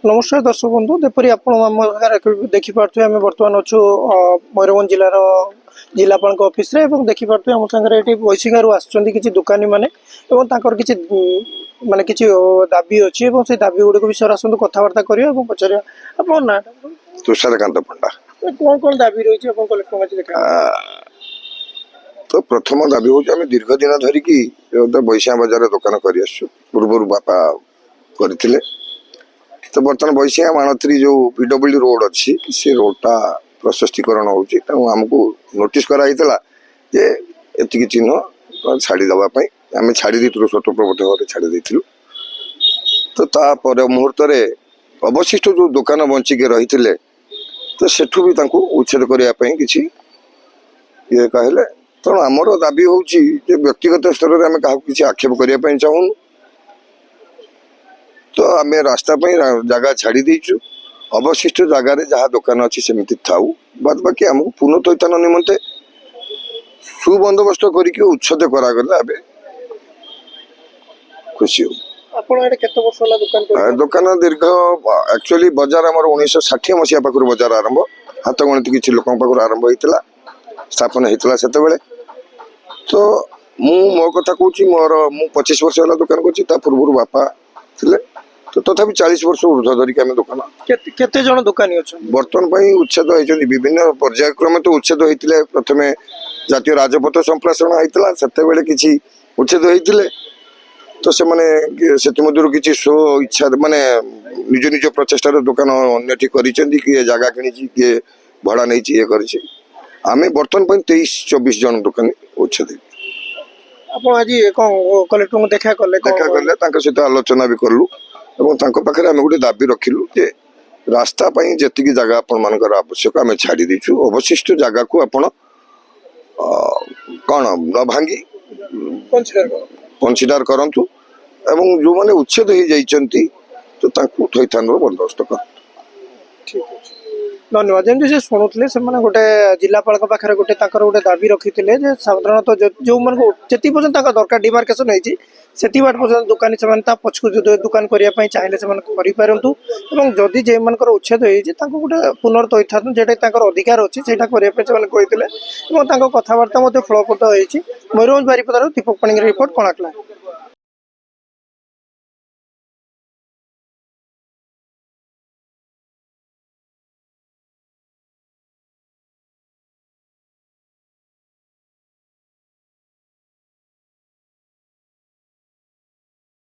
नमस्कार दर्शक बंधु देपरी देखिपे आम बर्तमान अच्छु मयूरभंज जिलार जिलापाल ऑफिस रे देखिपे आम सागर बैसिंगारू आसुच्च दुकानी मैंने किसी माने किसी दाबी अच्छी से दाबी गुड़िक विषय आसतु कथबार्ता करिया पचार आप ना तुषारकांत पंडा कौन कौन दाबी रही कलेक्टर तो प्रथम दाबी हूँ आम दीर्घ दिन धरिकी बैसिया बजार दुकान कर पूर्व बापा करते तो बर्तमान बैसिया माणत्री जो पीडब्ल्यू रोड अच्छी से रोडटा प्रशस्तीकरण होमको नोटिस कराई जे एति चिन्ह छाड़ी दवापाई आम छाड़ी देलु स्वतंत्र भाव छाड़ी देलु तो तापर मुहूर्त अवशिष्ट जो दुकान बंचिक रही तो सेठू भी उच्छेद करने किसी ये कहले तेणु आमर दाबी हूँ व्यक्तिगत स्तर में आम क्या किसी आक्षेप करने चाहूँ तो आम रास्ता जगह छाड़ी देचु अवशिष्ट जगार जहाँ दुकान अच्छी सेमती थाऊ बाद बाकी आमको पुनर्थैथान निमंते सुबंदोबस्त करके उच्छेद करागला खुशी हो दुकान दीर्घ एक्चुअली बजार आम 1960 मसीहा पाखर बजार आरंभ हाथ गणित किसी लोक आरंभ होता स्थापन होता से तो मो कथा कहूँ मोर मु 25 वर्ष है दुकान कर पूर्व बापा थे तो तथापि 40 वर्ष ऊर्ध धरिक आम दुकान केते जन दुकानी अच्छा बर्तमान उच्छेद होती विभिन्न पर्यायक्रम तो उच्छेद होते प्रथम जातीय राजपथ संप्राषण होता से किसी उच्छेद होते तो से किसी स्व इच्छा माने निज निज प्रचेषार दुकान अन्य किए जगह कि किए भड़ा नहीं ये करें बर्तमान 23-24 जन दुकानी उच्छेद आज कलेक्टर देखा कले सहित आलोचना भी कलु पाखे आम गोटे दाबी रखिलु जे रास्ता जी जगह आपण मान आवश्यक आम छाड़ी देचु अवशिष्ट जगह को आपण कौन न भांगी कंसीडर करंतु एवं जो माने उच्छेद हो जाइछंती तो तांकु थैथान बंदोबस्त कर धन्यवाद जमी से शुणुले से गोटे जिलापाल पाखे गोटे गोटे दाबी रखी थे साधारणतः जो मन जी पर्यटन दरकार डिमार्केसन होती से बाट पर्यटन दुकानी से पछकु दुकान करने चाहिए से करूँ जदि जे मान उच्छेद हो गोटे पुनर्थैथान जोटा अधिकार अच्छी से कथबार्ता फलप्रद होती मयूरभंज बारिपदार दीपक पाणिग्राही रिपोर्ट कोणार्क लाइव।